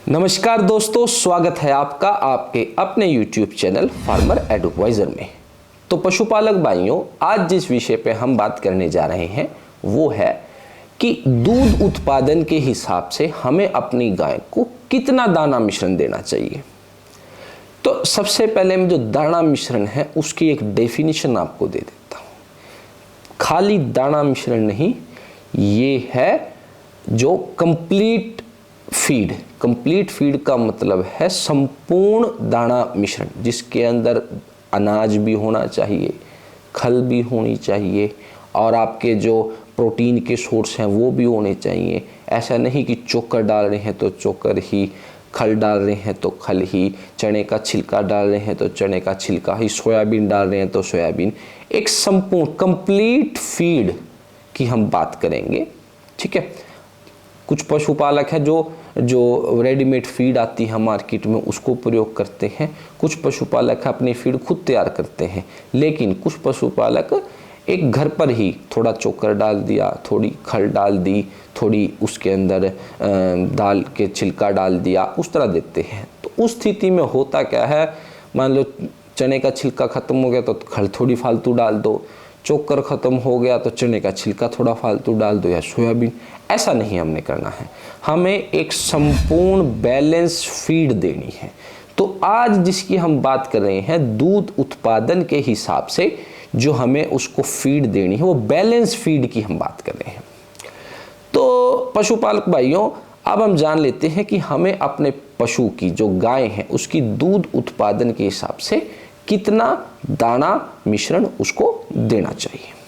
नमस्कार दोस्तों, स्वागत है आपका आपके अपने YouTube चैनल फार्मर एडवाइजर में। तो पशुपालक भाइयों, आज जिस विषय पे हम बात करने जा रहे हैं वो है कि दूध उत्पादन के हिसाब से हमें अपनी गाय को कितना दाना मिश्रण देना चाहिए। तो सबसे पहले मैं जो दाना मिश्रण है उसकी एक डेफिनेशन आपको दे देता हूँ। खाली दाना मिश्रण नहीं, ये है जो कंप्लीट फीड। कंप्लीट फीड का मतलब है संपूर्ण दाना मिश्रण, जिसके अंदर अनाज भी होना चाहिए, खल भी होनी चाहिए और आपके जो प्रोटीन के सोर्स हैं वो भी होने चाहिए। ऐसा नहीं कि चोकर डाल रहे हैं तो चोकर ही, खल डाल रहे हैं तो खल ही, चने का छिलका डाल रहे हैं तो चने का छिलका ही, सोयाबीन डाल रहे हैं तो सोयाबीन। एक संपूर्ण कंप्लीट फीड की हम बात करेंगे, ठीक है। कुछ पशुपालक है जो रेडीमेड फीड आती है मार्केट में उसको प्रयोग करते हैं। कुछ पशुपालक अपनी फीड खुद तैयार करते हैं, लेकिन कुछ पशुपालक एक घर पर ही थोड़ा चोकर डाल दिया, थोड़ी खल डाल दी, थोड़ी उसके अंदर दाल के छिलका डाल दिया, उस तरह देते हैं। तो उस स्थिति में होता क्या है, मान लो चने का छिलका खत्म हो गया तो खल थोड़ी फालतू डाल दो, चोकर ख़त्म हो गया तो चने का छिलका थोड़ा फालतू डाल दो या सोयाबीन। ऐसा नहीं हमने करना है, हमें एक संपूर्ण बैलेंस फीड देनी है। तो आज जिसकी हम बात कर रहे हैं, दूध उत्पादन के हिसाब से जो हमें उसको फीड देनी है वो बैलेंस फीड की हम बात कर रहे हैं। तो पशुपालक भाइयों, अब हम जान लेते हैं कि हमें अपने पशु की जो गाय है उसकी दूध उत्पादन के हिसाब से कितना दाना मिश्रण उसको देना चाहिए।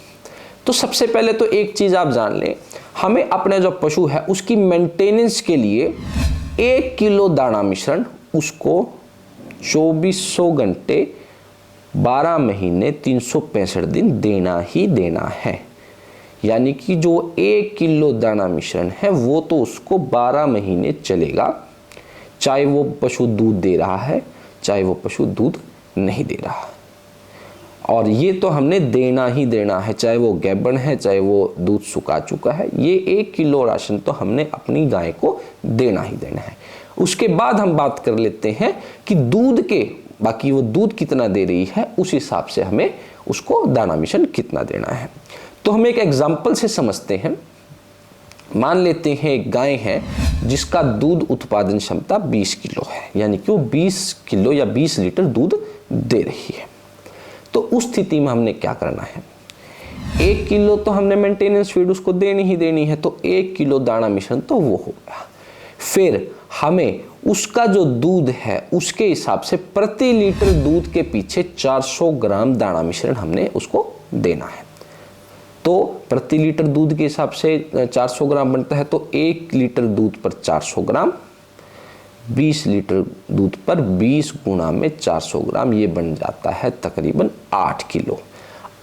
तो सबसे पहले तो एक चीज आप जान लें, हमें अपने जो पशु है उसकी मेंटेनेंस के लिए 1 किलो दाना मिश्रण उसको 2400 घंटे 12 महीने 365 दिन देना ही देना है। यानी कि जो 1 किलो दाना मिश्रण है वो तो उसको 12 महीने चलेगा, चाहे वो पशु दूध दे रहा है चाहे वो पशु दूध नहीं दे रहा। और ये तो हमने देना ही देना है, चाहे वो गैबन है चाहे वो दूध सुखा चुका है, ये 1 किलो राशन तो हमने अपनी गाय को देना ही देना है। उसके बाद हम बात कर लेते हैं कि दूध के बाकी वो दूध कितना दे रही है उस हिसाब से हमें उसको दाना मिश्रण कितना देना है। तो हम एक एग्जाम्पल से समझते हैं। मान लेते हैं एक गाय है जिसका दूध उत्पादन क्षमता 20 किलो है, यानी कि वो 20 किलो या 20 लीटर दूध दे रही है। तो उस स्थिति में हमने क्या करना है, 1 किलो तो हमने मेंटेनेंस फीड उसको देनी ही देनी है, तो 1 किलो दाना मिश्रण तो वो हो गया। फिर हमें उसका जो दूध है उसके हिसाब से प्रति लीटर दूध के पीछे 400 ग्राम दाना मिश्रण हमने उसको देना है। तो प्रति लीटर दूध के हिसाब से 400 ग्राम बनता है, तो 1 लीटर दूध पर 400 ग्राम, 20 लीटर दूध पर 20 गुना में 400 ग्राम, ये बन जाता है तकरीबन 8 किलो।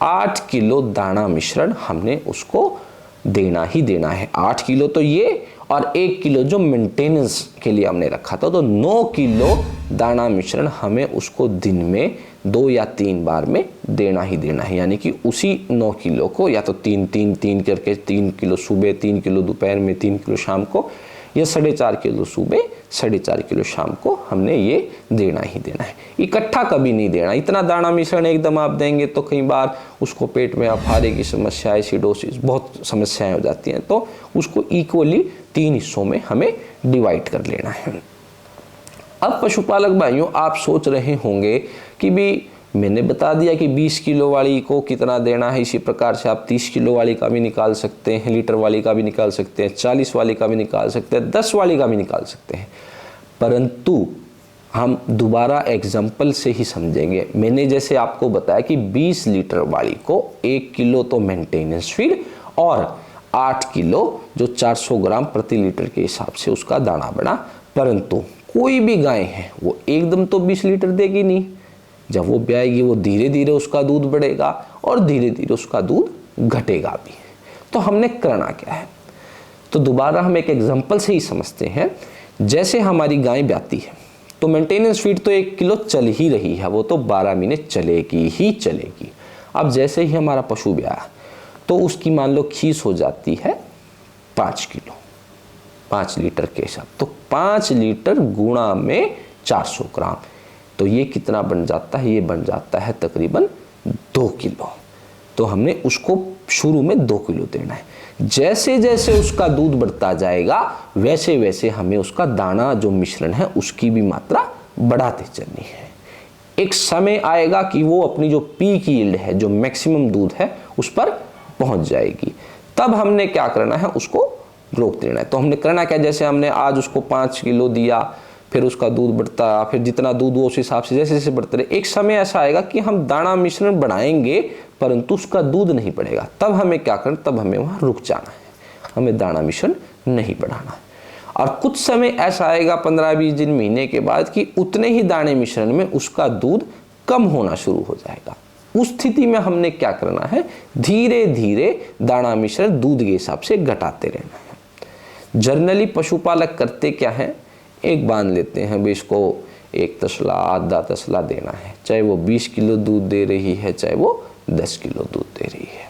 8 किलो दाना मिश्रण हमने उसको देना ही देना है। 8 किलो तो ये, और 1 किलो जो मेंटेनेंस के लिए हमने रखा था, तो 9 किलो दाना मिश्रण हमें उसको दिन में 2 या 3 बार में देना ही देना है। यानी कि उसी 9 किलो को या तो 3 करके 3 किलो सुबह, 3 किलो दोपहर में, 3 किलो शाम को, या 4.5 किलो सुबह 4.5 किलो शाम को हमने ये देना ही देना है। इकट्ठा कभी नहीं देना। इतना दाना मिश्रण एकदम आप देंगे तो कई बार उसको पेट में अफारे की समस्या, एसिडोसिस, बहुत समस्याएं हो जाती हैं। तो उसको इक्वली 3 हिस्सों में हमें डिवाइड कर लेना है। अब पशुपालक भाइयों, आप सोच रहे होंगे कि भी मैंने बता दिया कि 20 किलो वाली को कितना देना है, इसी प्रकार से आप 30 किलो वाली का भी निकाल सकते हैं, लीटर वाली का भी निकाल सकते हैं, 40 वाली का भी निकाल सकते हैं, 10 वाली का भी निकाल सकते हैं। परंतु हम दोबारा एग्जाम्पल से ही समझेंगे। मैंने जैसे आपको बताया कि 20 लीटर वाली को 1 किलो तो मेंटेनेंस फीड और 8 किलो जो 400 ग्राम प्रति लीटर के हिसाब से उसका दाना बना। परंतु कोई भी गाय है वो एकदम तो 20 लीटर देगी नहीं। जब वो ब्याएगी वो धीरे धीरे उसका दूध बढ़ेगा और धीरे धीरे उसका दूध घटेगा भी। तो हमने करना क्या है, तो दोबारा हम एक एग्जांपल से ही समझते हैं। जैसे हमारी गाय ब्याती है तो मेंटेनेंस फीड तो 1 किलो चल ही रही है, वो तो 12 महीने चलेगी ही चलेगी। अब जैसे ही हमारा पशु ब्याया तो उसकी मान लो खीस हो जाती है 5 किलो। 5 लीटर के हिसाब, तो 5 लीटर गुणा में 400 ग्राम, तो ये कितना बन जाता है, ये बन जाता है तकरीबन 2 किलो। तो हमने उसको शुरू में 2 किलो देना है। जैसे जैसे उसका दूध बढ़ता जाएगा वैसे वैसे हमें उसका दाना जो मिश्रण है उसकी भी मात्रा बढ़ाते चलनी है। एक समय आएगा कि वो अपनी जो पीक यील्ड है, जो मैक्सिमम दूध है, उस पर पहुंच जाएगी। तब हमने क्या करना है, उसको रोक देना है। तो हमने करना क्या, जैसे हमने आज उसको 5 किलो दिया, फिर उसका दूध बढ़ता, फिर जितना दूध वो उस हिसाब से जैसे जैसे बढ़ते रहे, एक समय ऐसा आएगा कि हम दाना मिश्रण बढ़ाएंगे परंतु उसका दूध नहीं बढ़ेगा। तब हमें क्या करना, तब हमें वहाँ रुक जाना है, हमें दाना मिश्रण नहीं बढ़ाना है। और कुछ समय ऐसा आएगा 15-20 दिन, महीने के बाद कि उतने ही दाने मिश्रण में उसका दूध कम होना शुरू हो जाएगा। उस स्थिति में हमने क्या करना है, धीरे धीरे दाना मिश्रण दूध के हिसाब से घटाते रहना है। जनरली पशुपालक करते क्या है, एक बांध लेते हैं, भाई इसको 1 तसला आधा तसला देना है, चाहे वो 20 किलो दूध दे रही है, चाहे वो 10 किलो दूध दे रही है।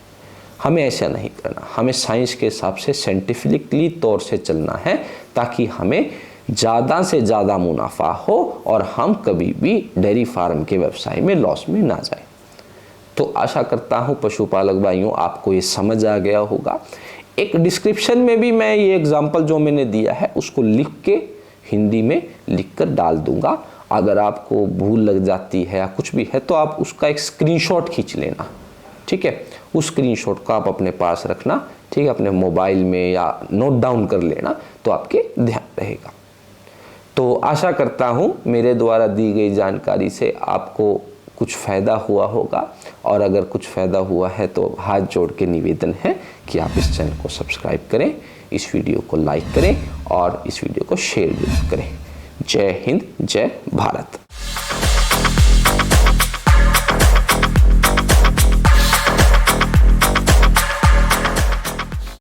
हमें ऐसा नहीं करना, हमें साइंस के हिसाब से साइंटिफिकली तौर से चलना है ताकि हमें ज़्यादा से ज़्यादा मुनाफा हो और हम कभी भी डेयरी फार्म के व्यवसाय में लॉस में ना जाए। तो आशा करता हूँ पशुपालक भाइयों आपको ये समझ आ गया होगा। एक डिस्क्रिप्शन में भी मैं ये एग्जाम्पल जो मैंने दिया है उसको लिख के हिंदी में लिख कर डाल दूंगा। अगर आपको भूल लग जाती है या कुछ भी है तो आप उसका एक स्क्रीनशॉट खींच लेना, ठीक है। उस स्क्रीनशॉट को आप अपने पास रखना, ठीक है, अपने मोबाइल में या नोट डाउन कर लेना तो आपके ध्यान रहेगा। तो आशा करता हूँ मेरे द्वारा दी गई जानकारी से आपको कुछ फ़ायदा हुआ होगा, और अगर कुछ फ़ायदा हुआ है तो हाथ जोड़ के निवेदन है कि आप इस चैनल को सब्सक्राइब करें, इस वीडियो को लाइक करें और इस वीडियो को शेयर जरूर करें। जय हिंद, जय भारत।